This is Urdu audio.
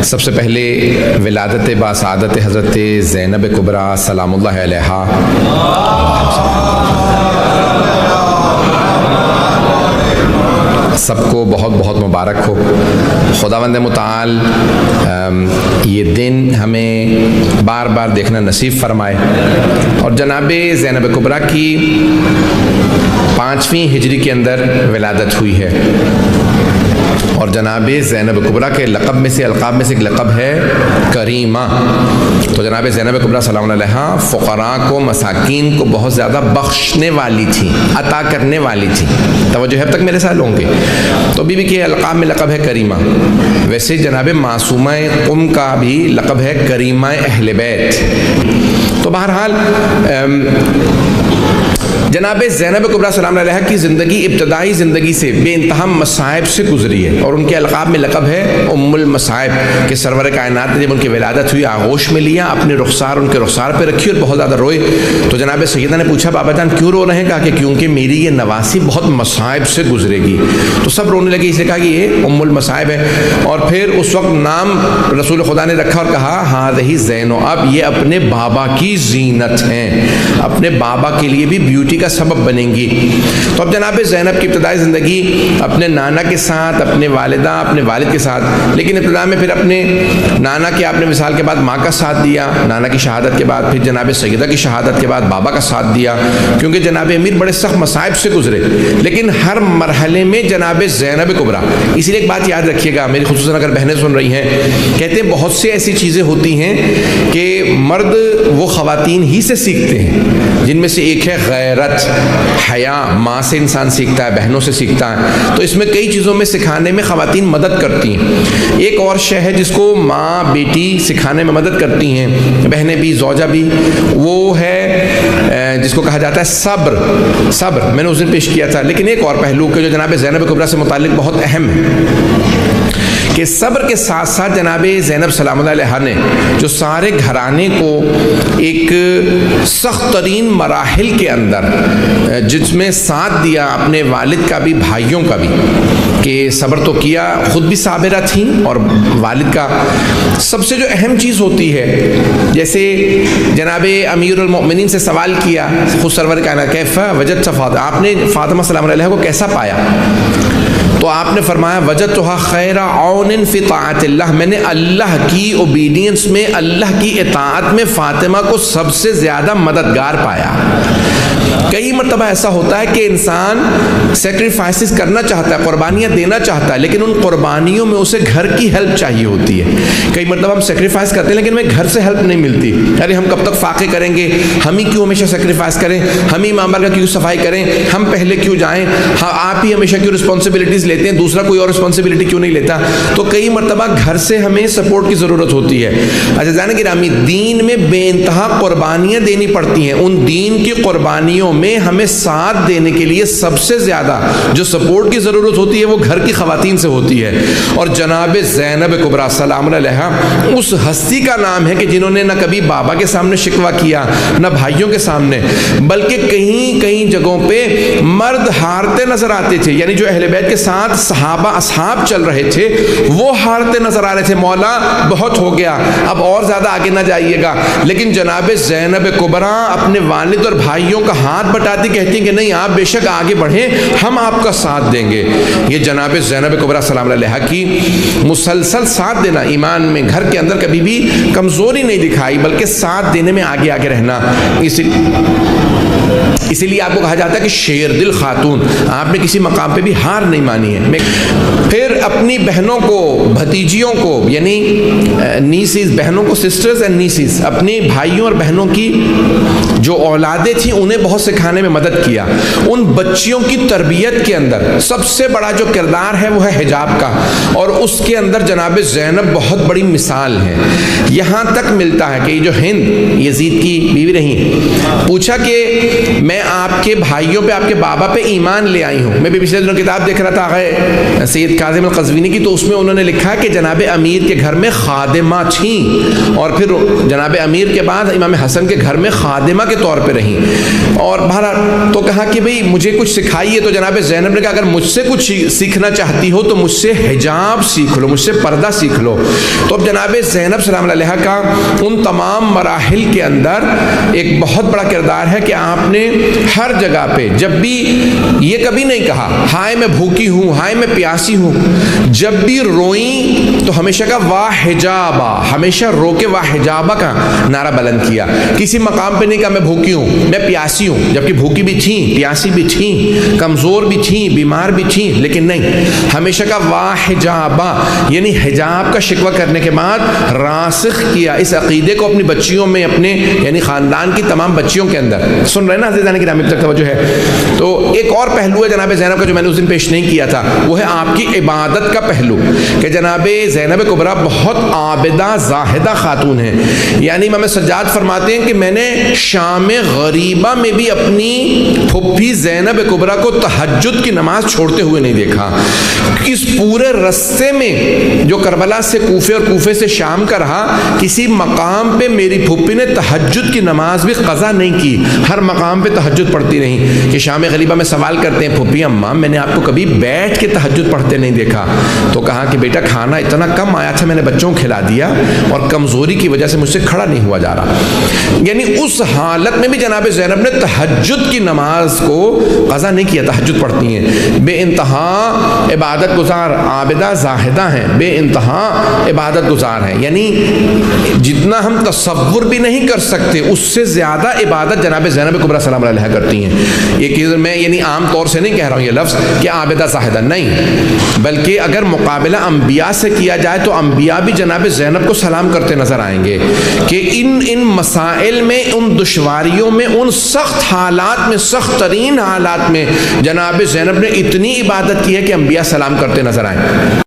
سب سے پہلے ولادت باسعادت حضرت زینب کبریٰ سلام اللہ علیہا سب کو بہت بہت مبارک ہو. خداوند متعال یہ دن ہمیں بار بار دیکھنا نصیب فرمائے. اور جناب زینب کبریٰ کی 5ویں ہجری کے اندر ولادت ہوئی ہے. اور جناب زینب کبریٰ کے لقب میں سے القاب میں سے ایک لقب ہے کریمہ. تو جناب زینب کبریٰ سلام علیہا فقراء کو مساکین کو بہت زیادہ بخشنے والی تھی, عطا کرنے والی تھی. توجہ ہے اب تک میرے ساتھ ہوں گے. تو بی بی کے القاب میں لقب ہے کریمہ. ویسے جناب معصومہ قم کا بھی لقب ہے کریمہ اہل بیت. تو بہرحال جناب زینب کبریٰ سلام علیہا کی زندگی ابتدائی زندگی سے بے انتہا مصائب سے گزری ہے. اور ان کے القاب میں لقب ہے ام المصائب کہ سرور کائنات نے جب ان کی ولادت ہوئی آغوش میں لیا, اپنے رخسار ان کے رخسار پہ رکھی اور بہت زیادہ روئے. تو جناب سیدہ نے پوچھا بابا جان کیوں رو رہے ہیں؟ کہا کہ کیونکہ میری یہ نواسی بہت مصائب سے گزرے گی. تو سب رونے لگے. اس نے کہا کہ یہ ام المصائب ہے. اور پھر اس وقت نام رسول خدا نے رکھا اور کہا ہذہ زینب, اب یہ اپنے بابا کی زینت ہیں, اپنے بابا کے لیے بھی بیوٹی کا سبب بنیں گی. تو اب جناب زینب کی ابتدائی زندگی اپنے نانا کے ساتھ, اپنے والدہ اپنے والد کے ساتھ, لیکن ابتدا میں پھر اپنے نانا کے آپ نے وصال کے بعد ماں کا ساتھ دیا, نانا کی شہادت کے بعد پھر جناب سیدہ کی شہادت کے بعد بابا کا ساتھ دیا, کیونکہ جناب امیر بڑے سخت مصائب سے گزرے. لیکن ہر مرحلے میں جناب زینب کبریٰ, اسی لیے ایک بات یاد رکھیے گا میری خصوصاً اگر بہنیں سن رہی ہیں, کہتے ہیں بہت سے ایسی چیزیں ہوتی ہیں کہ مرد وہ خواتین ہی سے سیکھتے ہیں, جن میں سے ایک ہے غیرت, حیا. ماں سے انسان سیکھتا ہے, بہنوں سے سیکھتا ہے. تو اس میں کئی چیزوں میں سکھانے میں خواتین مدد کرتی ہیں. ایک اور شے ہے جس کو ماں بیٹی سکھانے میں مدد کرتی ہیں, بہنیں بھی زوجہ بھی, وہ ہے جس کو کہا جاتا ہے صبر. صبر میں نے اس دن پیش کیا تھا. لیکن ایک اور پہلو کہ جو جناب زینب کبریٰ سے متعلق بہت اہم ہے کہ صبر کے ساتھ ساتھ جناب زینب سلام اللہ علیہا نے جو سارے گھرانے کو ایک سخت ترین مراحل کے اندر جس میں ساتھ دیا, اپنے والد کا بھی بھائیوں کا بھی, کہ صبر تو کیا, خود بھی صابرہ تھیں اور والد کا. سب سے جو اہم چیز ہوتی ہے, جیسے جناب امیر المؤمنین سے سوال کیا خود سرور کائنات کیف وجدت فاطمہ, آپ نے فاطمہ سلام علیہا کو کیسا پایا؟ تو آپ نے فرمایا وجدتھا خیر عون فی طاعت اللہ, میں نے اللہ کی اوبیڈینس میں, اللہ کی اطاعت میں فاطمہ کو سب سے زیادہ مددگار پایا. کئی مرتبہ ایسا ہوتا ہے کہ انسان سیکریفائسز کرنا چاہتا ہے, قربانیاں دینا چاہتا ہے, لیکن ان قربانیوں میں اسے گھر کی ہیلپ چاہیے ہوتی ہے. کئی مرتبہ ہم سیکریفائس کرتے ہیں لیکن ہمیں گھر سے ہیلپ نہیں ملتی. ارے ہم کب تک فاقے کریں گے, ہم ہی کیوں ہمیشہ سیکریفائس کریں, ہم ہی ماں باپ کا کیوں صفائی کریں, ہم پہلے کیوں جائیں, آپ ہی ہمیشہ کیوں رسپانسبلٹیز لیتے ہیں, دوسرا کوئی اور رسپانسبلٹی کیوں نہیں لیتا. تو کئی مرتبہ گھر سے ہمیں سپورٹ کی ضرورت ہوتی ہے. عزیزان گرامی, دین میں بے انتہا قربانیاں دینی پڑتی ہیں. ان دین کی قربانیوں میں ہمیں ساتھ دینے کے لیے سب سے زیادہ جو سپورٹ کی ضرورت ہوتی ہے وہ گھر کی خواتین سے ہوتی ہے. اور جناب زینب کبریٰ سلام علیہا اس ہستی کا نام ہے کہ جنہوں نے نہ کبھی بابا کے سامنے شکوہ کیا نہ بھائیوں کے سامنے, بلکہ کہیں کہیں جگہوں پہ مرد ہارتے نظر آتے تھے. یعنی جو اہل بیت کے ساتھ صحابہ اصحاب چل رہے تھے وہ ہارتے نظر آ رہے تھے, مولا بہت ہو گیا, اب اور زیادہ آگے نہ جائیے گا. لیکن جناب زینب کبریٰ اپنے والد اور بھائیوں کا ہاتھ بٹاتی کہتی کہ نہیں آپ بے شک آگے بڑھیں, ہم آپ کا ساتھ دیں گے. یہ جناب زینب کبریٰ سلام علیہا کی مسلسل ساتھ دینا, ایمان میں گھر کے اندر کبھی بھی کمزوری نہیں دکھائی بلکہ ساتھ دینے میں آگے آگے رہنا. اسی لیے آپ کو کہا جاتا ہے کہ شیر دل خاتون, آپ نے کسی مقام پہ بھی ہار نہیں مانی ہے. پھر اپنی بہنوں کو, بھتیجیوں کو, یعنی نیسیز, بہنوں کو سسٹرز اینڈ نیسیز, اپنے بھائیوں اور بہنوں کی جو اولادیں تھیں انہیں بہت سکھانے میں مدد کیا. ان بچیوں کی تربیت کے اندر سب سے بڑا جو کردار ہے وہ ہے حجاب کا, اور اس کے اندر جناب زینب بہت بڑی مثال ہے. یہاں تک ملتا ہے کہ جو ہند یزید کی بیوی رہی, پوچھا کہ میں آپ کے بھائیوں پہ آپ کے بابا پہ ایمان لے آئی ہوں. میں بھی پچھلے دنوں کتاب دیکھ رہا تھا آقا سید کاظم القزوینی کی, تو اس میں انہوں نے لکھا کہ جناب امیر کے گھر میں خادمہ تھیں اور پھر جناب امیر کے بعد امام حسن کے گھر میں خادمہ کے طور پہ رہیں. اور بہرحال تو کہا کہ بھئی مجھے کچھ سکھائیے. تو جناب زینب نے کہا اگر مجھ سے کچھ سیکھنا چاہتی ہو تو مجھ سے حجاب سیکھ لو, مجھ سے پردہ سیکھ لو. تو اب جناب زینب سلام علیہ کا ان تمام مراحل کے اندر ایک بہت بڑا کردار ہے کہ آپ نے ہر جگہ پہ جب بھی یہ کبھی نہیں کہا ہائے میں بھوکی ہوں, ہائے میں پیاسی ہوں. جب بھی روئیں تو ہمیشہ کا واہ حجابا, ہمیشہ رو کے واہ حجابا کا نعرہ بلند کیا. کسی مقام پہ نہیں کہا میں بھوکی ہوں, میں پیاسی ہوں, جبکہ بھوکی بھی تھیں, پیاسی بھی تھیں, کمزور بھی تھیں, بیمار بھی تھیں, لیکن نہیں, ہمیشہ کا واہ حجابا, یعنی حجاب کا شکوہ کرنے کے بعد راسخ کیا اس عقیدے کو اپنی بچیوں میں, اپنے یعنی خاندان کی تمام بچیوں کے اندر. سن رہے نا عزیزان کی اب تک توجہ ہے. تو ایک اور پہلو ہے جناب زینب کا جو میں نے اس دن پیش نہیں کیا تھا, وہ ہے آپ کی عبادت کا پہلو, کہ جناب زینب کبریٰ بہت عابدہ زاہدہ خاتون ہیں. یعنی امام سجاد فرماتے ہیں کہ میں نے شام غریبہ میں بھی اپنی پھپھی زینب کبریٰ کو تہجد کی نماز چھوڑتے ہوئے نہیں دیکھا. اس پورے رستے میں جو کربلا سے کوفے اور کوفے سے شام کا رہا, کسی مقام پہ میری پھپھی نے تہجد کی نماز بھی قضا نہیں کی, ہر مقام پہ تہجد پڑھتی رہیں. کہ شام غریبہ میں سوال کرتے ہیں پھپھی اماں میں نے آپ کو کبھی بیٹھ کے تہجد پڑھتے نہیں دیکھا. تو کہا کہ بیٹا کھانا اتنا کم آیا تھا, میں نے بچوں کو کھلا دیا اور کمزوری کی وجہ سے مجھ سے کھڑا نہیں ہوا جا رہا. یعنی اس حالت میں بھی جناب زینب نے تہجد کی نماز کو قضا نہیں کیا, تہجد پڑھتی ہیں. بے انتہا عبادت گزار عابدہ زاہدہ ہیں, بے انتہا عبادت گزار ہیں. یعنی جتنا ہم تصور بھی نہیں کر سکتے اس سے زیادہ عبادت جناب زینب کبریٰ سلام علیہ کرتی ہیں. ایک میں یعنی عام طور سے نہیں کہہ رہا ہوں یہ لفظ کہ عابدہ زاہدہ نہیں, بلکہ اگر مقابلہ انبیاء سے کیا جائے تو انبیاء بھی جناب زینب کو سلام کرتے نظر آئیں گے. کہ ان مسائل میں, ان دشواریوں میں, ان سخت حالات میں, سخت ترین حالات میں جناب زینب نے اتنی عبادت کی ہے کہ انبیاء سلام کرتے نظر آئیں.